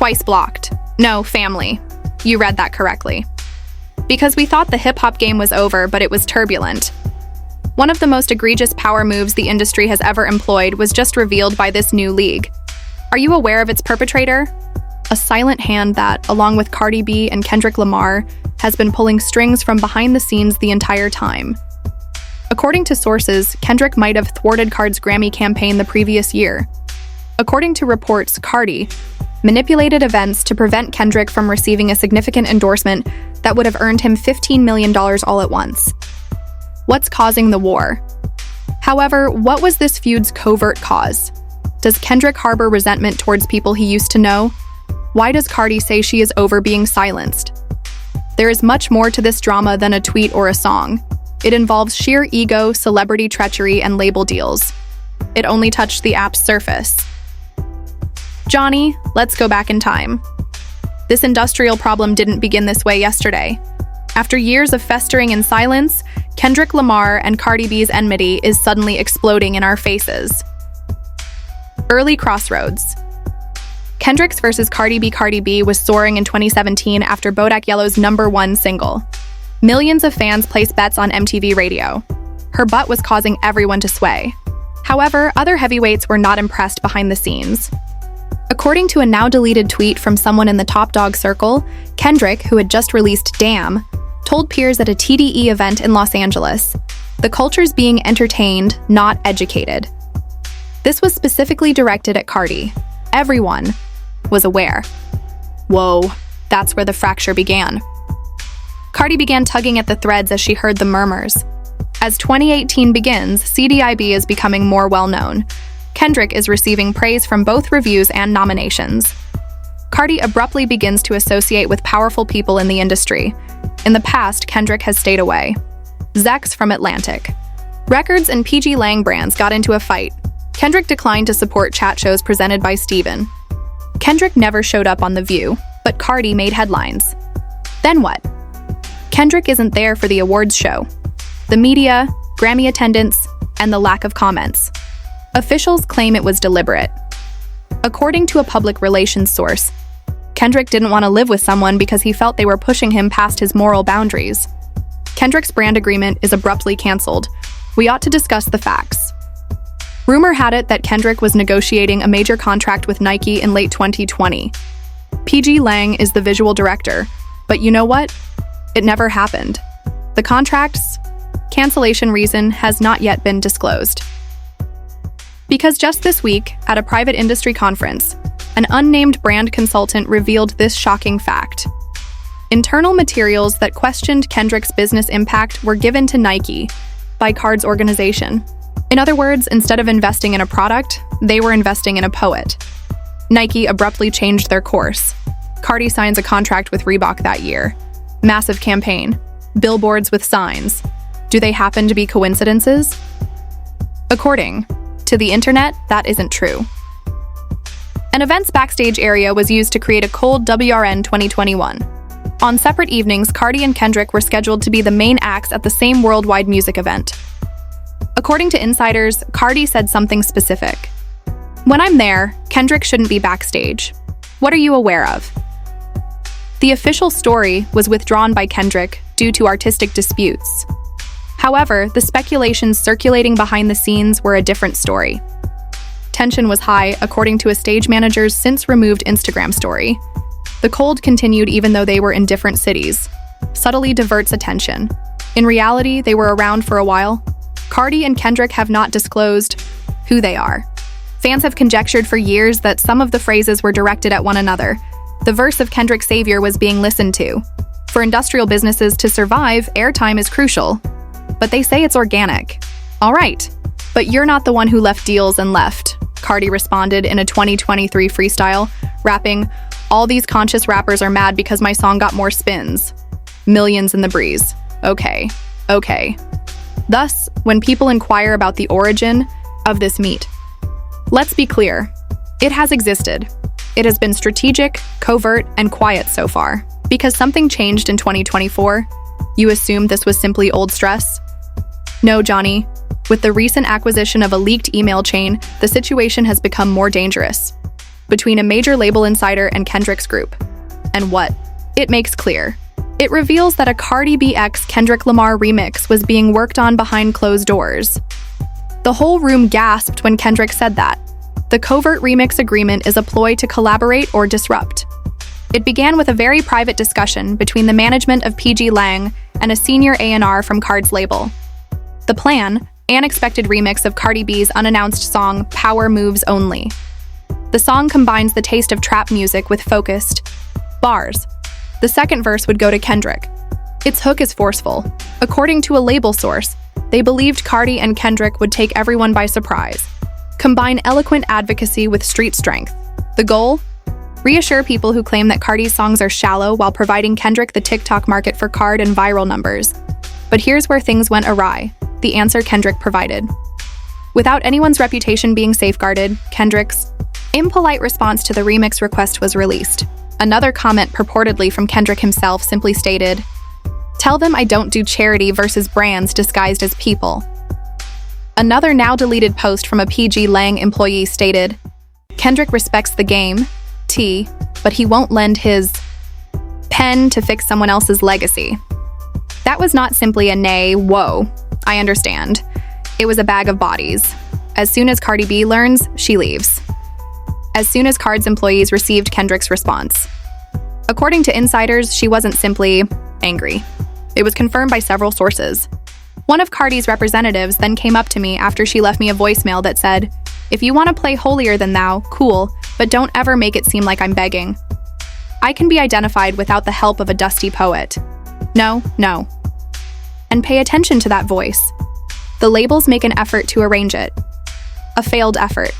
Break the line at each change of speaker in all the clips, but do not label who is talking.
Twice blocked. No, family. You read that correctly. Because we thought the hip-hop game was over, but it was turbulent. One of the most egregious power moves the industry has ever employed was just revealed by this new league. Are you aware of its perpetrator? A silent hand that, along with Cardi B and Kendrick Lamar, has been pulling strings from behind the scenes the entire time. According to sources, Kendrick might have thwarted Cardi's Grammy campaign the previous year. According to reports, Cardi manipulated events to prevent Kendrick from receiving a significant endorsement that would have earned him $15 million all at once. What's causing the war? However, what was this feud's covert cause? Does Kendrick harbor resentment towards people he used to know? Why does Cardi say she is over being silenced? There is much more to this drama than a tweet or a song. It involves sheer ego, celebrity treachery, and label deals. It only touched the app's surface. Johnny, let's go back in time. This industrial problem didn't begin this way yesterday. After years of festering in silence, Kendrick Lamar and Cardi B's enmity is suddenly exploding in our faces. Early crossroads. Kendrick's versus Cardi B was soaring in 2017 after Bodak Yellow's #1 single. Millions of fans placed bets on MTV Radio. Her butt was causing everyone to sway. However, other heavyweights were not impressed behind the scenes. According to a now-deleted tweet from someone in the Top Dog circle, Kendrick, who had just released Damn, told peers at a TDE event in Los Angeles, "The culture's being entertained, not educated." This was specifically directed at Cardi. Everyone was aware. Whoa, that's where the fracture began. Cardi began tugging at the threads as she heard the murmurs. As 2018 begins, CDIB is becoming more well-known. Kendrick is receiving praise from both reviews and nominations. Cardi abruptly begins to associate with powerful people in the industry. In the past, Kendrick has stayed away. Zex from Atlantic. Records and PG Lang brands got into a fight. Kendrick declined to support chat shows presented by Steven. Kendrick never showed up on The View, but Cardi made headlines. Then what? Kendrick isn't there for the awards show. The media, Grammy attendance, and the lack of comments. Officials claim it was deliberate. According to a public relations source, Kendrick didn't want to live with someone because he felt they were pushing him past his moral boundaries. Kendrick's brand agreement is abruptly canceled. We ought to discuss the facts. Rumor had it that Kendrick was negotiating a major contract with Nike in late 2020. PG Lang is the visual director, but you know what? It never happened. The contract's cancellation reason has not yet been disclosed. Because just this week, at a private industry conference, an unnamed brand consultant revealed this shocking fact. Internal materials that questioned Kendrick's business impact were given to Nike by Cardi's organization. In other words, instead of investing in a product, they were investing in a poet. Nike abruptly changed their course. Cardi signs a contract with Reebok that year. Massive campaign. Billboards with signs. Do they happen to be coincidences? According to the internet, that isn't true. An event's backstage area was used to create a cold WRN 2021. On separate evenings, Cardi and Kendrick were scheduled to be the main acts at the same worldwide music event. According to insiders, Cardi said something specific. "When I'm there, Kendrick shouldn't be backstage. What are you aware of?" The official story was withdrawn by Kendrick due to artistic disputes. However, the speculations circulating behind the scenes were a different story. Tension was high, according to a stage manager's since-removed Instagram story. The cold continued even though they were in different cities. Subtly diverts attention. In reality, they were around for a while. Cardi and Kendrick have not disclosed who they are. Fans have conjectured for years that some of the phrases were directed at one another. The verse of Kendrick's savior was being listened to. For industrial businesses to survive, airtime is crucial. But they say it's organic. All right, but you're not the one who left deals and left, Cardi responded in a 2023 freestyle, rapping, "All these conscious rappers are mad because my song got more spins. Millions in the breeze. Okay. Thus, when people inquire about the origin of this meat, let's be clear, it has existed. It has been strategic, covert, and quiet so far. Because something changed in 2024, you assume this was simply old stress? No, Johnny. With the recent acquisition of a leaked email chain, the situation has become more dangerous. between a major label insider and Kendrick's group. And what? It makes clear. It reveals that a Cardi B x Kendrick Lamar remix was being worked on behind closed doors. The whole room gasped when Kendrick said that. The covert remix agreement is a ploy to collaborate or disrupt. It began with a very private discussion between the management of PG Lang and a senior A&R from Card's label. The plan, an expected remix of Cardi B's unannounced song Power Moves Only. The song combines the taste of trap music with focused bars. The second verse would go to Kendrick. Its hook is forceful. According to a label source, they believed Cardi and Kendrick would take everyone by surprise. Combine eloquent advocacy with street strength. The goal? Reassure people who claim that Cardi's songs are shallow while providing Kendrick the TikTok market for Card and viral numbers. But here's where things went awry. The answer Kendrick provided. Without anyone's reputation being safeguarded, Kendrick's impolite response to the remix request was released. Another comment purportedly from Kendrick himself simply stated, "Tell them I don't do charity versus brands disguised as people." Another now deleted post from a PG Lang employee stated, "Kendrick respects the game, but he won't lend his pen to fix someone else's legacy." That was not simply a nay, whoa, I understand. It was a bag of bodies. As soon as Cardi B learns, she leaves. As soon as Card's employees received Kendrick's response. According to insiders, she wasn't simply angry. It was confirmed by several sources. One of Cardi's representatives then came up to me after she left me a voicemail that said, "If you want to play holier than thou, cool, but don't ever make it seem like I'm begging. I can be identified without the help of a dusty poet. No. And pay attention to that voice. The labels make an effort to arrange it. A failed effort.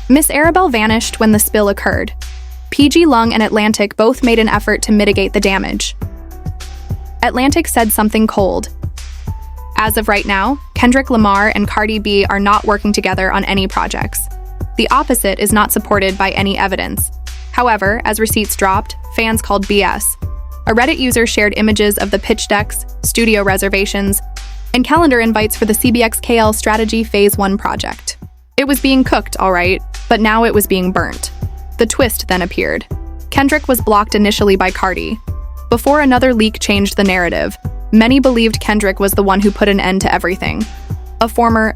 Miss Arabelle vanished when the spill occurred. PG Lang and Atlantic both made an effort to mitigate the damage. Atlantic said something cold. As of right now, Kendrick Lamar and Cardi B are not working together on any projects. The opposite is not supported by any evidence. However, as receipts dropped, fans called BS. A Reddit user shared images of the pitch decks, studio reservations, and calendar invites for the CBXKL Strategy Phase 1 project. It was being cooked, all right, but now it was being burnt. The twist then appeared. Kendrick was blocked initially by Cardi. Before another leak changed the narrative, many believed Kendrick was the one who put an end to everything. A former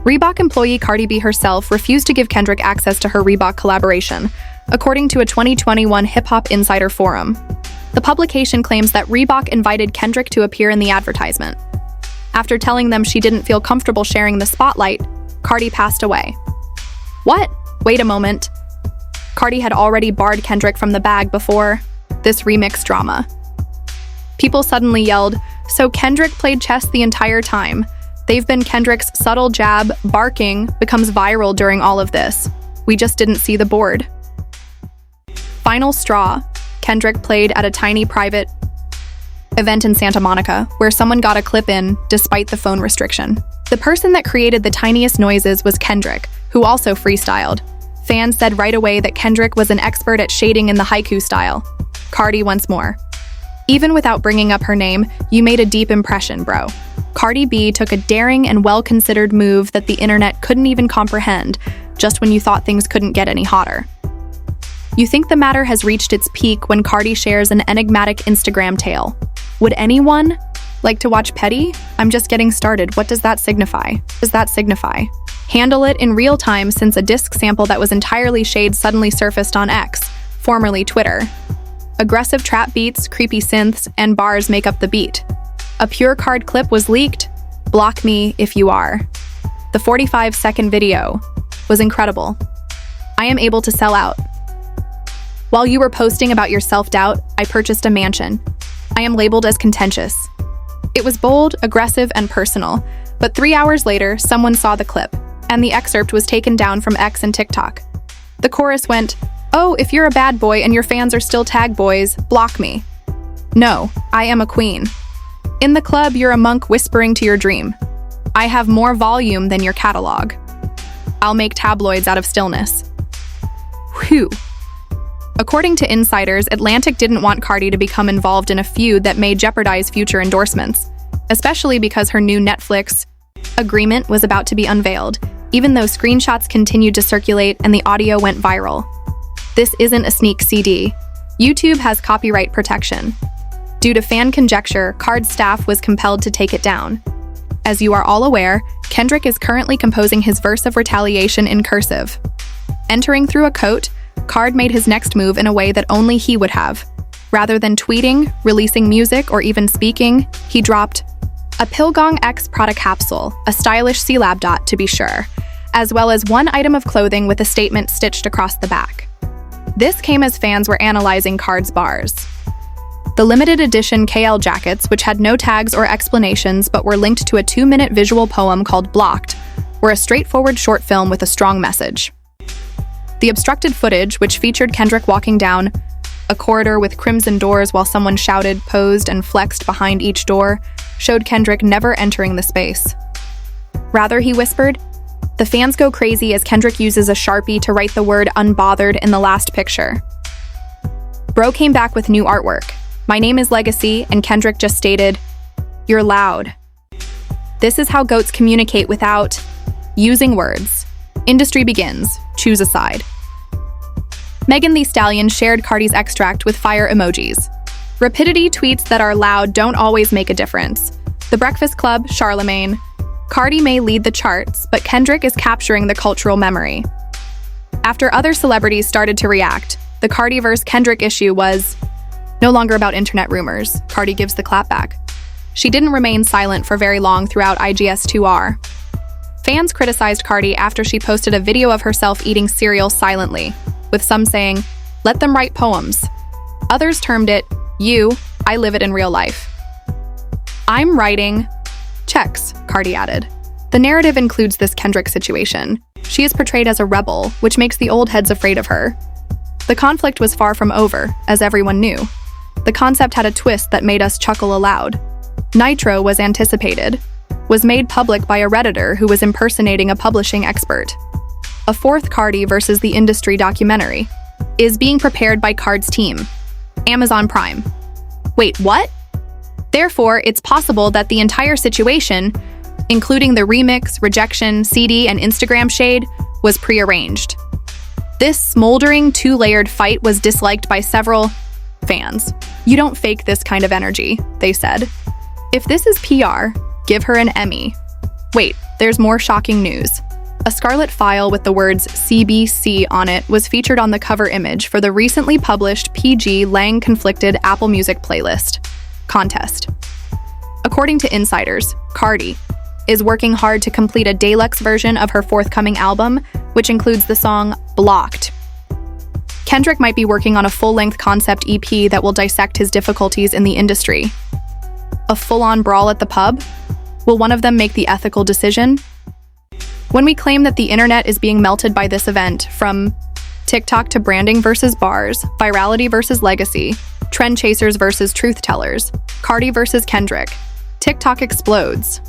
Reebok employee, Cardi B herself, refused to give Kendrick access to her Reebok collaboration, according to a 2021 Hip Hop Insider forum. The publication claims that Reebok invited Kendrick to appear in the advertisement. After telling them she didn't feel comfortable sharing the spotlight, Cardi passed away. What? Wait a moment. Cardi had already barred Kendrick from the bag before this remix drama. People suddenly yelled, "So Kendrick played chess the entire time. They've been Kendrick's subtle jab, barking, becomes viral during all of this. We just didn't see the board." Final straw. Kendrick played at a tiny private event in Santa Monica, where someone got a clip in despite the phone restriction. The person that created the tiniest noises was Kendrick, who also freestyled. Fans said right away that Kendrick was an expert at shading in the haiku style. Cardi once more. Even without bringing up her name, you made a deep impression, bro. Cardi B took a daring and well-considered move that the internet couldn't even comprehend, just when you thought things couldn't get any hotter. You think the matter has reached its peak when Cardi shares an enigmatic Instagram tale. Would anyone like to watch Petty? I'm just getting started. What does that signify? Handle it in real time, since a disc sample that was entirely shade suddenly surfaced on X, formerly Twitter. Aggressive trap beats, creepy synths, and bars make up the beat. A pure Card clip was leaked. Block me if you are. The 45-second video was incredible. I am able to sell out. While you were posting about your self-doubt, I purchased a mansion. I am labeled as contentious. It was bold, aggressive, and personal, but 3 hours later, someone saw the clip, and the excerpt was taken down from X and TikTok. The chorus went, "Oh, if you're a bad boy and your fans are still tag boys, block me." No, I am a queen. In the club, you're a monk whispering to your dream. I have more volume than your catalog. I'll make tabloids out of stillness. Whew. According to insiders, Atlantic didn't want Cardi to become involved in a feud that may jeopardize future endorsements, especially because her new Netflix agreement was about to be unveiled. even though screenshots continued to circulate and the audio went viral. This isn't a sneak CD. YouTube has copyright protection. Due to fan conjecture, Card's staff was compelled to take it down. As you are all aware, Kendrick is currently composing his verse of retaliation in cursive. Entering through a coat, Card made his next move in a way that only he would have. Rather than tweeting, releasing music, or even speaking, he dropped a Pilgong X Prada capsule, a stylish C-Lab dot to be sure, as well as one item of clothing with a statement stitched across the back. This came as fans were analyzing Card's bars. The limited edition KL jackets, which had no tags or explanations but were linked to a 2-minute visual poem called Blocked, were a straightforward short film with a strong message. The obstructed footage, which featured Kendrick walking down a corridor with crimson doors while someone shouted, posed, and flexed behind each door, showed Kendrick never entering the space. Rather, he whispered, the fans go crazy as Kendrick uses a Sharpie to write the word unbothered in the last picture. Bro came back with new artwork. My name is Legacy, and Kendrick just stated, you're loud. This is how goats communicate without using words. Industry begins. Choose a side. Megan Thee Stallion shared Cardi's extract with fire emojis. Rapidity tweets that are loud don't always make a difference. The Breakfast Club, Charlemagne. Cardi may lead the charts, but Kendrick is capturing the cultural memory. After other celebrities started to react, the Cardi vs. Kendrick issue was no longer about internet rumors. Cardi gives the clapback. She didn't remain silent for very long throughout IGS2R. Fans criticized Cardi after she posted a video of herself eating cereal silently, with some saying, let them write poems. Others termed it, I live it in real life. I'm writing checks, Cardi added. The narrative includes this Kendrick situation. She is portrayed as a rebel, which makes the old heads afraid of her. The conflict was far from over, as everyone knew. The concept had a twist that made us chuckle aloud. Nitro was anticipated, was made public by a Redditor who was impersonating a publishing expert. A fourth Cardi versus the industry documentary is being prepared by Card's team, Amazon Prime. Wait, what? Therefore, it's possible that the entire situation, including the remix, rejection, CD, and Instagram shade, was prearranged. This smoldering, two-layered fight was disliked by several fans. You don't fake this kind of energy, they said. If this is PR, give her an Emmy. Wait, there's more shocking news. A scarlet file with the words CBC on it was featured on the cover image for the recently published PG Lang Conflicted Apple Music playlist contest. According to insiders, Cardi is working hard to complete a deluxe version of her forthcoming album, which includes the song Blocked. Kendrick might be working on a full-length concept EP that will dissect his difficulties in the industry. A full-on brawl at the pub? Will one of them make the ethical decision? When we claim that the internet is being melted by this event, from TikTok to branding versus bars, virality versus legacy, trend chasers versus truth tellers, Cardi versus Kendrick, TikTok explodes.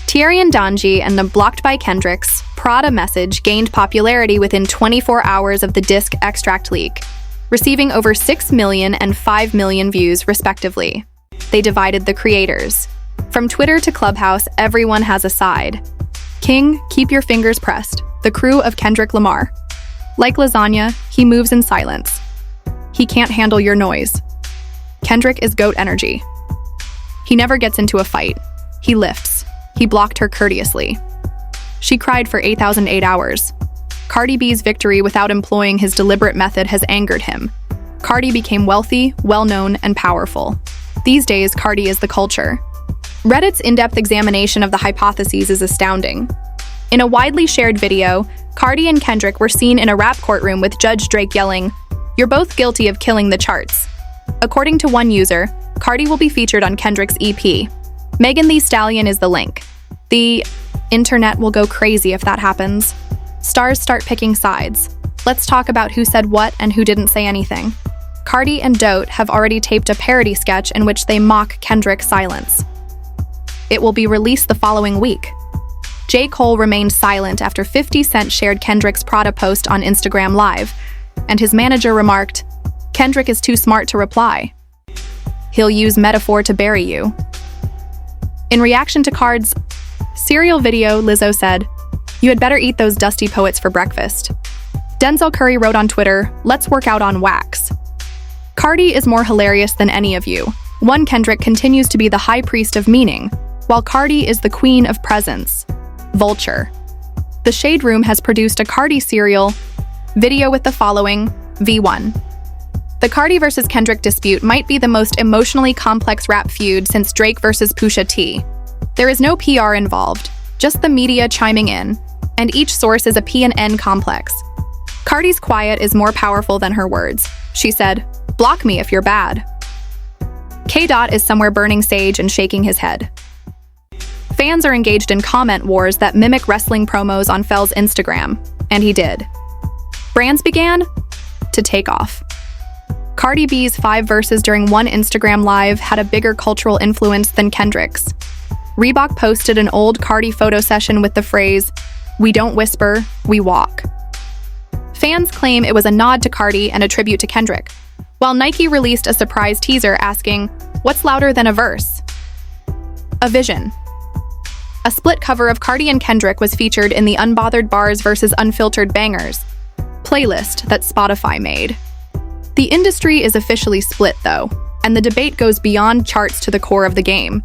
Thierry and Donji and the Blocked by Kendrick's Prada message gained popularity within 24 hours of the disc extract leak, receiving over 6 million and 5 million views respectively. They divided the creators. From Twitter to Clubhouse, everyone has a side. King, keep your fingers pressed, the crew of Kendrick Lamar. Like lasagna, he moves in silence. He can't handle your noise. Kendrick is goat energy. He never gets into a fight. He lifts. He blocked her courteously. She cried for 8,008 hours. Cardi B's victory without employing his deliberate method has angered him. Cardi became wealthy, well-known, and powerful. These days, Cardi is the culture. Reddit's in-depth examination of the hypotheses is astounding. In a widely shared video, Cardi and Kendrick were seen in a rap courtroom with Judge Drake yelling, "You're both guilty of killing the charts." According to one user, Cardi will be featured on Kendrick's EP. Megan Thee Stallion is the link. The internet will go crazy if that happens. Stars start picking sides. Let's talk about who said what and who didn't say anything. Cardi and Dote have already taped a parody sketch in which they mock Kendrick's silence. It will be released the following week. J. Cole remained silent after 50 Cent shared Kendrick's Prada post on Instagram Live, and his manager remarked, "Kendrick is too smart to reply. He'll use metaphor to bury you." In reaction to Card's cereal video, Lizzo said, You had better eat those dusty poets for breakfast. Denzel Curry wrote on Twitter, "Let's work out on wax." Cardi is more hilarious than any of you. One Kendrick continues to be the high priest of meaning, while Cardi is the queen of presence. Vulture. The Shade Room has produced a Cardi serial video with the following, V1. The Cardi versus Kendrick dispute might be the most emotionally complex rap feud since Drake versus Pusha T. There is no PR involved, just the media chiming in, and each source is a P&N complex. Cardi's quiet is more powerful than her words. She said, "Block me if you're bad." K-Dot is somewhere burning sage and shaking his head. Fans are engaged in comment wars that mimic wrestling promos on Fell's Instagram, and he did. Brands began to take off. Cardi B's 5 verses during one Instagram live had a bigger cultural influence than Kendrick's. Reebok posted an old Cardi photo session with the phrase, "We don't whisper, we walk." Fans claim it was a nod to Cardi and a tribute to Kendrick, while Nike released a surprise teaser asking, "What's louder than a verse?" A vision. A split cover of Cardi and Kendrick was featured in the Unbothered Bars vs. Unfiltered Bangers playlist that Spotify made. The industry is officially split, though, and the debate goes beyond charts to the core of the game.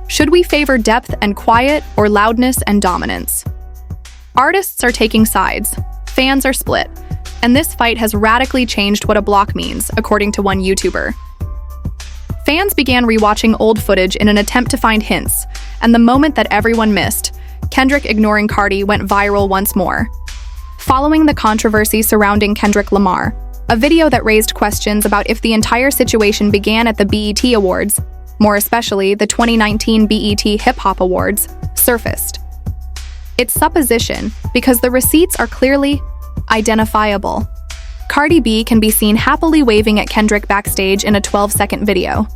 Should we favor depth and quiet or loudness and dominance? Artists are taking sides, fans are split, and this fight has radically changed what a block means, according to one YouTuber. Fans began rewatching old footage in an attempt to find hints, and the moment that everyone missed, Kendrick ignoring Cardi went viral once more. Following the controversy surrounding Kendrick Lamar, a video that raised questions about if the entire situation began at the BET Awards, more especially the 2019 BET Hip Hop Awards, surfaced. It's supposition because the receipts are clearly identifiable. Cardi B can be seen happily waving at Kendrick backstage in a 12-second video.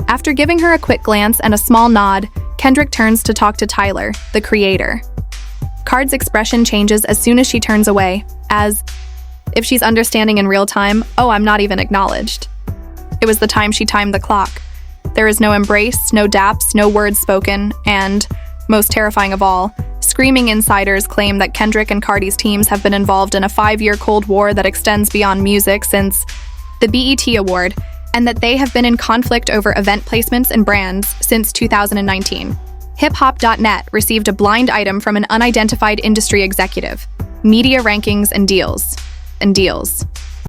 After giving her a quick glance and a small nod, Kendrick turns to talk to Tyler, the creator. Card's expression changes as soon as she turns away, as if she's understanding in real time, "Oh, I'm not even acknowledged." It was the time she timed the clock. There is no embrace, no daps, no words spoken, and, most terrifying of all, screaming insiders claim that Kendrick and Cardi's teams have been involved in a 5-year Cold War that extends beyond music since the BET Award, and that they have been in conflict over event placements and brands since 2019. HipHop.net received a blind item from an unidentified industry executive, media rankings and deals.